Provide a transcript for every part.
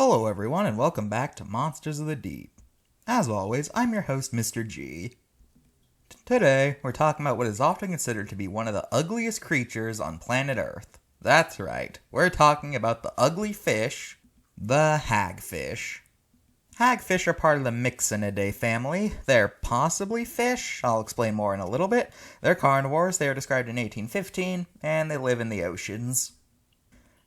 Hello everyone and welcome back to Monsters of the Deep. As always, I'm your host Mr.G. Today, we're talking about what is often considered to be one of the ugliest creatures on planet Earth. That's right, we're talking about the ugly fish, the hagfish. Hagfish are part of the Myxinidae family. They're possibly fish, I'll explain more in a little bit. They're carnivores, they were described in 1815, and they live in the oceans.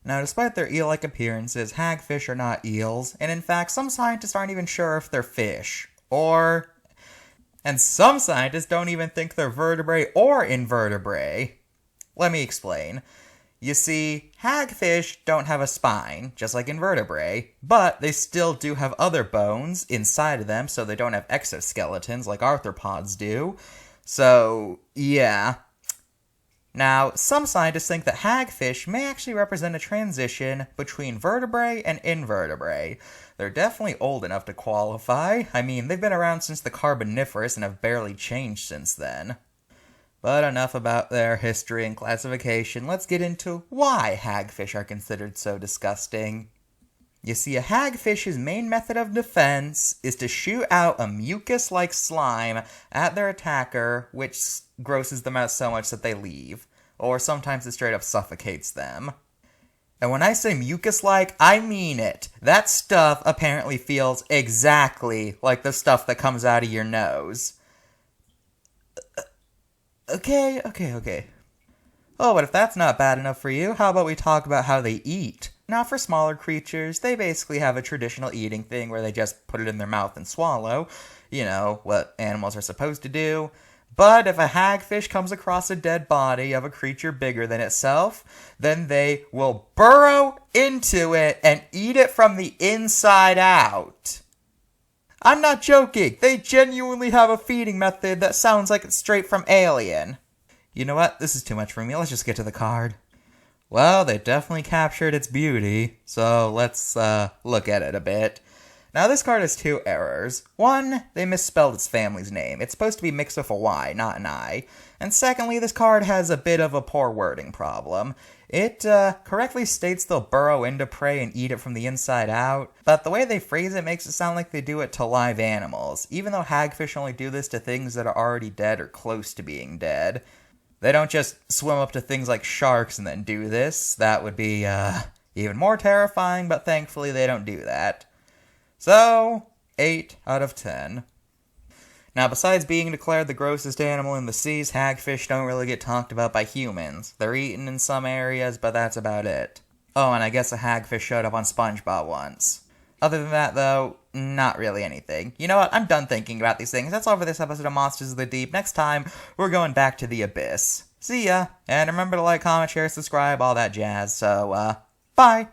Now, despite their eel-like appearances, hagfish are not eels, and in fact, some scientists aren't even sure if they're fish. And some scientists don't even think they're vertebrae or invertebrate. Let me explain. You see, hagfish don't have a spine, just like invertebrate, but they still do have other bones inside of them, so they don't have exoskeletons like arthropods do. So, yeah. Now, some scientists think that hagfish may actually represent a transition between vertebrae and invertebrate. They're definitely old enough to qualify. I mean, they've been around since the Carboniferous and have barely changed since then. But enough about their history and classification. Let's get into why hagfish are considered so disgusting. You see, a hagfish's main method of defense is to shoot out a mucus-like slime at their attacker, which grosses them out so much that they leave. Or sometimes it straight up suffocates them. And when I say mucus-like, I mean it. That stuff apparently feels exactly like the stuff that comes out of your nose. Okay. Oh, but if that's not bad enough for you, how about we talk about how they eat? Now, for smaller creatures, they basically have a traditional eating thing where they just put it in their mouth and swallow. You know, what animals are supposed to do. But if a hagfish comes across a dead body of a creature bigger than itself, then they will burrow into it and eat it from the inside out. I'm not joking. They genuinely have a feeding method that sounds like it's straight from Alien. You know what? This is too much for me. Let's just get to the card. Well, they definitely captured its beauty, so let's look at it a bit. Now, this card has two errors. One, they misspelled its family's name. It's supposed to be mixed with a Y, not an I. And secondly, this card has a bit of a poor wording problem. It correctly states they'll burrow into prey and eat it from the inside out, but the way they phrase it makes it sound like they do it to live animals, even though hagfish only do this to things that are already dead or close to being dead. They don't just swim up to things like sharks and then do this. That would be even more terrifying, but thankfully they don't do that. So, 8 out of 10. Now, besides being declared the grossest animal in the seas, hagfish don't really get talked about by humans. They're eaten in some areas, but that's about it. Oh, and I guess a hagfish showed up on SpongeBob once. Other than that, though, not really anything. You know what? I'm done thinking about these things. That's all for this episode of Monsters of the Deep. Next time, we're going back to the abyss. See ya! And remember to like, comment, share, subscribe, all that jazz. So, bye!